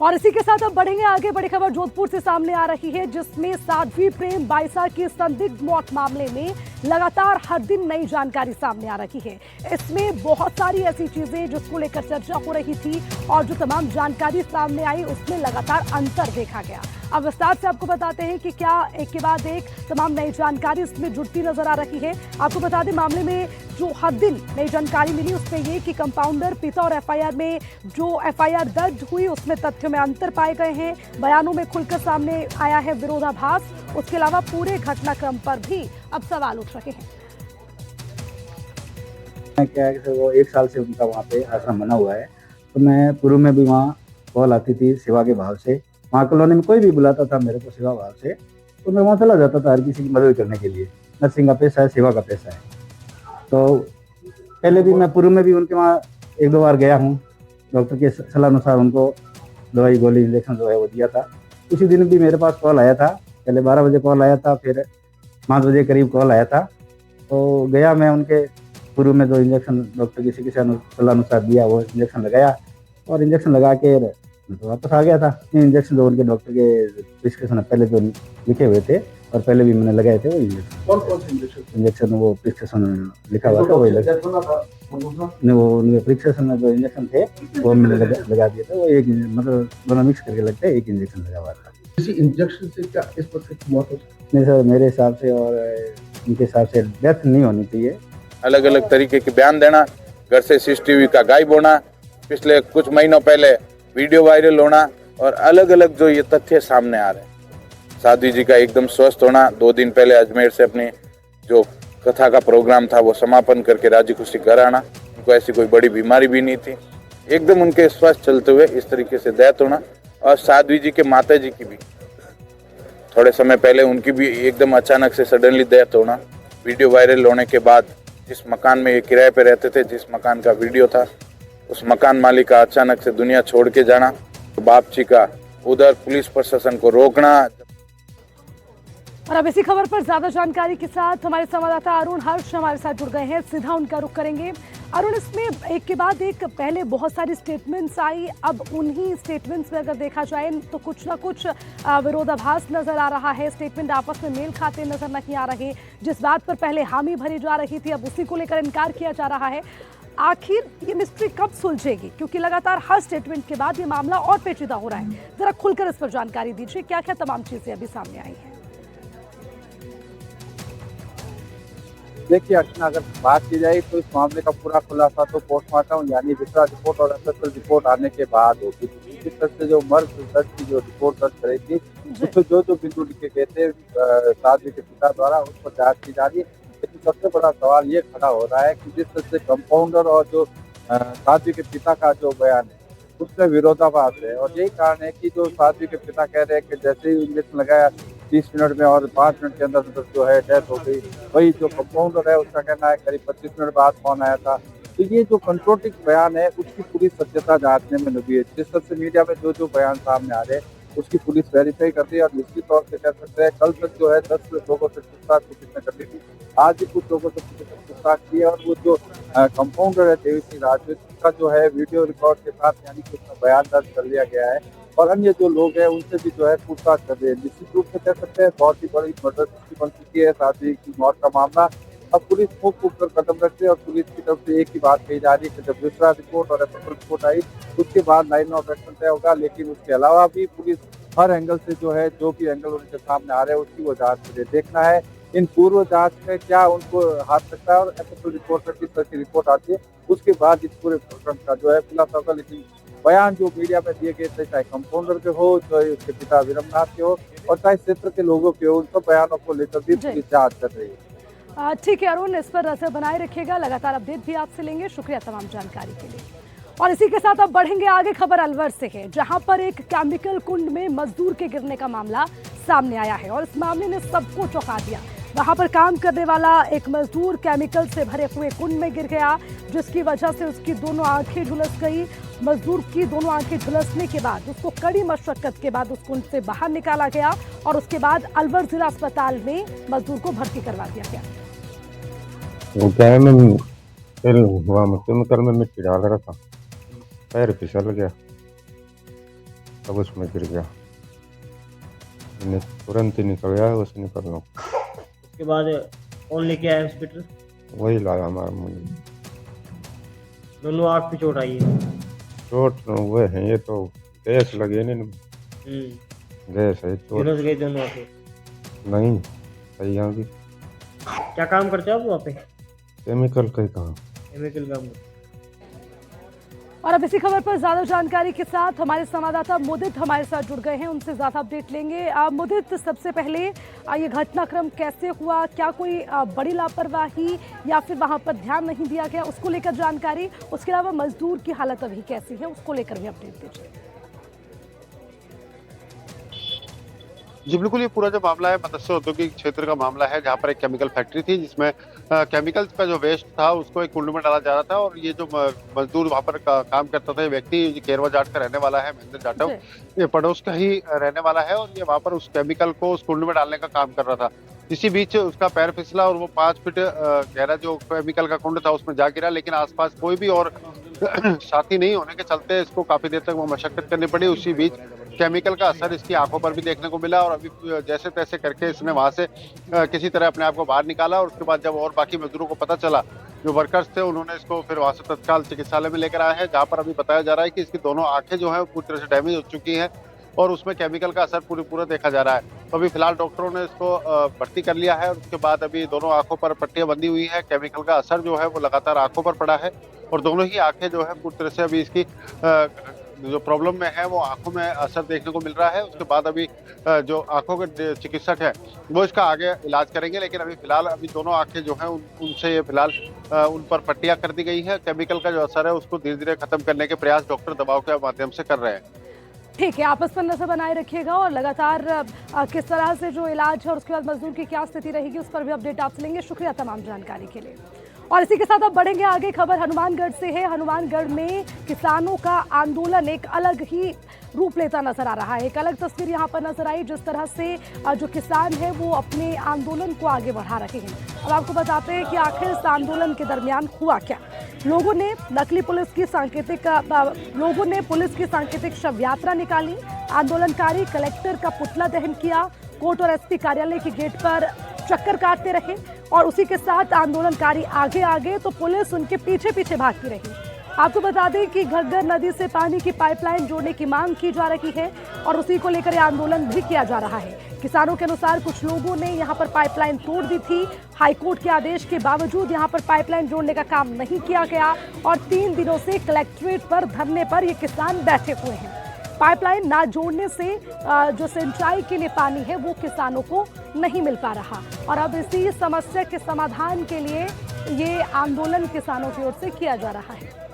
और इसी के साथ अब बढ़ेंगे आगे। बड़ी खबर जोधपुर से सामने आ रही है, जिसमें साध्वी प्रेम बाइसा की संदिग्ध मौत मामले में लगातार हर दिन नई जानकारी सामने आ रही है। इसमें बहुत सारी ऐसी चीजें जिसको लेकर चर्चा हो रही थी और जो तमाम जानकारी सामने आई उसमें लगातार अंतर देखा गया। अब विस्तार से आपको बताते हैं कि क्या एक के बाद एक तमाम नई जानकारी इसमें जुड़ती नजर आ रही है। आपको बता दें, मामले में जो हर दिन नई जानकारी मिली उसमें ये कि कंपाउंडर पिता और एफआईआर में जो एफआईआर दर्ज हुई उसमें तथ्यों में अंतर पाए गए हैं। बयानों में खुलकर सामने आया है विरोधाभास। उसके अलावा पूरे घटनाक्रम पर भी अब सवाल उठ रहे हैं। क्या है कि वो 1 साल से उनका वहाँ पे आश्रम बना हुआ है, तो मैं पूर्व में भी वहाँ कॉल आती थी सेवा के भाव से। वहाँ कॉलोनी में कोई भी बुलाता था मेरे को सेवा भाव से, तो मैं वहाँ चला जाता था हर किसी की मदद करने के लिए। नर्सिंग का पैसा है, सेवा का पैसा है। तो पहले भी मैं पूर्व में भी उनके वहाँ 1-2 बार गया हूँ। डॉक्टर के सलाह अनुसार उनको दवाई गोली इंजेक्शन जो है वो दिया था। उसी दिन भी मेरे पास कॉल आया था। पहले 12 बजे कॉल आया था, फिर 5 बजे करीब कॉल आया था। तो गया मैं उनके पूर्व में जो इंजेक्शन डॉक्टर किसी सलाह अनुसार दिया वो इंजेक्शन लगाया और इंजेक्शन लगा के तो वापस आ गया था। इंजेक्शन जो उनके डॉक्टर के प्रिस्क्रिप्शन पहले जो लिखे हुए थे और पहले भी मैंने लगाए थे वो इंजेक्शन। कौन से इंजेक्शन वो प्रिस्क्रिप्शन लिखा हुआ था वही लगा। नहीं, वो उनके प्रिस्क्रिप्शन में जो इंजेक्शन थे वो मैंने लगा दिए थे। वो एक मतलब दोनों मिक्स करके लगता है, एक इंजेक्शन लगा हुआ था। किसी इंजेक्शन से क्या इस पर मौत हो सकती नहीं सर, मेरे हिसाब से और उनके हिसाब से डेथ नहीं होनी चाहिए। अलग अलग तरीके के बयान देना, घर से सीसीटीवी का गायब होना, पिछले कुछ महीनों पहले वीडियो वायरल होना और अलग अलग जो ये तथ्य सामने आ रहे हैं। साध्वी जी का एकदम स्वस्थ होना, 2 दिन पहले अजमेर से अपनी जो कथा का प्रोग्राम था वो समापन करके राजी खुशी घर आना। उनको ऐसी कोई बड़ी बीमारी भी नहीं थी, एकदम उनके स्वस्थ चलते हुए इस तरीके से डेथ होना। और साध्वी जी के माता जी की भी थोड़े समय पहले उनकी भी एकदम अचानक से सडनली डेथ होना। वीडियो वायरल होने के बाद जिस मकान में ये किराए पे रहते थे, जिस मकान का वीडियो था, उस मकान मालिक का अचानक से दुनिया छोड़ के जाना। तो बाप जी का उधर पुलिस प्रशासन को रोकना। और अब इसी खबर पर ज्यादा जानकारी के साथ हमारे संवाददाता अरुण हर्ष हमारे साथ जुड़ गए हैं। सीधा उनका रुख करेंगे। अरुण, इसमें एक के बाद एक पहले बहुत सारी स्टेटमेंट्स आई, अब उन्हीं स्टेटमेंट्स में अगर देखा जाए तो कुछ ना कुछ विरोधाभास नजर आ रहा है। स्टेटमेंट आपस में मेल खाते नजर नहीं आ रहे। जिस बात पर पहले हामी भरी जा रही थी अब उसी को लेकर इनकार किया जा रहा है। आखिर ये मिस्ट्री कब सुलझेगी, क्योंकि लगातार हर स्टेटमेंट के बाद ये मामला और पेचीदा हो रहा है। जरा खुलकर इस पर जानकारी दीजिए, क्या क्या तमाम चीजें अभी सामने आई हैं। देखिए अर्चना, अगर बात की जाए तो इस मामले का पूरा खुलासा तो पोस्टमार्टम यानी विसरा रिपोर्ट और एसएसएल रिपोर्ट आने के बाद होगी। जिस तरह से जो मर्ग दर्ज की जो रिपोर्ट दर्ज करी थी उसमें जो जो बिंदु लिखे गए थे साध्वी के पिता द्वारा उस पर जांच की जा रही है। लेकिन सबसे बड़ा सवाल ये खड़ा हो रहा है कि जिस तरह से कंपाउंडर और जो साध्वी के पिता का जो बयान है उसमें विरोधाभास है। और यही कारण है कि जो साध्वी के पिता कह रहे हैं कि जैसे ही इंजेक्शन लगाया 30 मिनट में और 5 मिनट के अंदर जो है डेथ हो गई, वही जो कंपाउंडर है उसका कहना है करीब 25 मिनट बाद फोन आया था। तो ये जो कंट्रोटिक बयान है उसकी पूरी सत्यता जांचने में लगी है। जिस तरह से मीडिया में जो जो बयान सामने आ रहे हैं उसकी पुलिस वेरीफाई कर रही है और निश्चित तौर से कह सकते हैं कल तक जो है 10 लोगों से पूछताछ पुलिस ने कर ली थी। आज भी कुछ लोगों से पुलिस ने पूछताछ की है और वो जो कंपाउंडर है देवी सिंह राजपूत का जो है वीडियो रिकॉर्ड के साथ यानी कि उसका बयान दर्ज कर लिया गया है और अन्य जो लोग हैं उनसे भी जो है पूछताछ कर रहे हैं। निश्चित रूप से कह सकते हैं बहुत ही बड़ी मर्डर बन चुकी है साध्वी की मौत का मामला। अब पुलिस फूक कर कदम रखती है और पुलिस की तरफ से एक ही बात कही जा रही है कि जब विसरा रिपोर्ट और एसएसएल रिपोर्ट आई उसके बाद लाइन ऑफ एक्शन तय होगा। लेकिन उसके अलावा भी पुलिस हर एंगल से जो है जो भी एंगल उनके सामने आ रहे हैं उसकी वो जांच करे। देखना है इन पूर्व जांच में क्या उनको हाथ सकता है और एसएसएल रिपोर्ट में किस तरह की रिपोर्ट आती है उसके बाद इस पूरे प्रकरण का जो है खुलासा होगा। लेकिन बयान जो मीडिया में दिए गए थे, चाहे कंपाउंडर के हो, चाहे उसके पिता विरमनाथ के हो और चाहे क्षेत्र के लोगों के हो, उन सब बयानों को लेकर भी पुलिस जांच कर रही है। ठीक है अरुण, इस पर नजर बनाए रखिएगा, लगातार अपडेट भी आपसे लेंगे। शुक्रिया तमाम जानकारी के लिए। और इसी के साथ अब बढ़ेंगे आगे। खबर अलवर से है, जहां पर एक केमिकल कुंड में मजदूर के गिरने का मामला सामने आया है और इस मामले ने सबको चौंका दिया। वहां पर काम करने वाला एक मजदूर केमिकल से भरे हुए कुंड में गिर गया, जिसकी वजह से उसकी दोनों आंखें झुलस गई। मजदूर की दोनों आंखें झुलसने के बाद उसको कड़ी मशक्कत के बाद उस कुंड से बाहर निकाला गया और उसके बाद अलवर जिला अस्पताल में मजदूर को भर्ती करवा दिया गया। केमिकल में मिट्टी डाल रहा था, पैर फिसल गया। तब उसमें गिर गया। मैंने तुरंत ही निकल गया, उसे निकलना उसके बाद कौन लेके आया हॉस्पिटल? वही लाया हमारा मुझे। दोनों आँख पे चोट आई है। चोट हुए हैं, ये तो गैस लगे नहीं, गैस है चोट झुलस गए दोनों आँखें। नहीं सही आ गई। क्या काम करते हो आप वहाँ पे? केमिकल का ही काम। केमिकल काम करते। और अब इसी खबर पर ज्यादा जानकारी के साथ हमारे संवाददाता मुदित हमारे साथ जुड़ गए हैं, उनसे ज्यादा अपडेट लेंगे। मुदित, सबसे पहले ये घटनाक्रम कैसे हुआ? क्या कोई बड़ी लापरवाही या फिर वहां पर ध्यान नहीं दिया गया, उसको लेकर जानकारी। उसके अलावा मजदूर की हालत अभी कैसी है, उसको लेकर भी अपडेट दीजिए। जी बिल्कुल, ये पूरा जो मामला है मत्स्य औद्योगिक क्षेत्र का मामला है, जहाँ पर एक केमिकल फैक्ट्री थी जिसमें केमिकल्स का जो वेस्ट था उसको एक कुंड में डाला जा रहा था। और ये जो मजदूर वहाँ पर काम करता था, ये व्यक्ति केरवा जाट का रहने वाला है, महेंद्र जाटव, ये पड़ोस का ही रहने वाला है। और ये वहाँ पर उस केमिकल को उस कुंड में डालने का काम कर रहा था। इसी बीच उसका पैर फिसला और वो 5 फीट गहरा जो केमिकल का कुंड था उसमें जा गिरा। लेकिन आसपास कोई भी और साथी नहीं होने के चलते इसको काफी देर तक वो मशक्कत करनी पड़ी। उसी बीच केमिकल का असर इसकी आंखों पर भी देखने को मिला और अभी जैसे तैसे करके इसने वहां से किसी तरह अपने आप को बाहर निकाला। और उसके बाद जब और बाकी मजदूरों को पता चला, जो वर्कर्स थे, उन्होंने इसको फिर वहां से तत्काल चिकित्सालय में लेकर आए हैं, जहां पर अभी बताया जा रहा है कि इसकी दोनों आंखें जो है पूरी तरह से डैमेज हो चुकी हैं और उसमें केमिकल का असर पूरा देखा जा रहा है। तो अभी फिलहाल डॉक्टरों ने इसको भर्ती कर लिया है और उसके बाद अभी दोनों आंखों पर पट्टियां बंधी हुई है। केमिकल का असर जो है वो लगातार आंखों पर पड़ा है और दोनों ही आंखें जो है पूरी तरह से अभी इसकी जो प्रॉब्लम में है वो आंखों में असर देखने को मिल रहा है। उसके बाद अभी जो आंखों के चिकित्सक है वो इसका आगे इलाज करेंगे। लेकिन अभी फिलहाल अभी दोनों आंखें जो है उनसे ये फिलहाल उन पर पट्टियां कर दी गई है। केमिकल का जो असर है उसको धीरे धीरे खत्म करने के प्रयास डॉक्टर दबाव के माध्यम से कर रहे हैं। ठीक है, आपस पर नजर बनाए रखिएगा और लगातार किस तरह से जो इलाज है और उसके बाद मजदूर की क्या स्थिति रहेगी उस पर भी अपडेट आपसे लेंगे। शुक्रिया तमाम जानकारी के लिए। और इसी के साथ अब बढ़ेंगे आगे। खबर हनुमानगढ़ से है। हनुमानगढ़ में किसानों का आंदोलन एक अलग ही रूप लेता नजर आ रहा है। एक अलग तस्वीर यहाँ पर नजर आई, जिस तरह से जो किसान है वो अपने आंदोलन को आगे बढ़ा रहे हैं। अब आपको बताते हैं कि आखिर इस आंदोलन के दरमियान हुआ क्या। लोगों ने पुलिस की सांकेतिक शव यात्रा निकाली, आंदोलनकारी कलेक्टर का पुतला दहन किया, कोर्ट और एसपी कार्यालय के गेट पर चक्कर काटते रहे और उसी के साथ आंदोलनकारी आगे तो पुलिस उनके पीछे भागती रही। आपको बता दें कि घग्गर नदी से पानी की पाइपलाइन जोड़ने की मांग की जा रही है और उसी को लेकर आंदोलन भी किया जा रहा है। किसानों के अनुसार कुछ लोगों ने यहां पर पाइपलाइन तोड़ दी थी। हाईकोर्ट के आदेश के बावजूद यहां पर पाइपलाइन जोड़ने का काम नहीं किया गया और 3 दिनों से कलेक्ट्रेट पर धरने पर ये किसान बैठे हुए हैं। पाइपलाइन ना जोड़ने से जो सिंचाई के लिए पानी है वो किसानों को नहीं मिल पा रहा और अब इसी समस्या के समाधान के लिए ये आंदोलन किसानों की ओर से किया जा रहा है।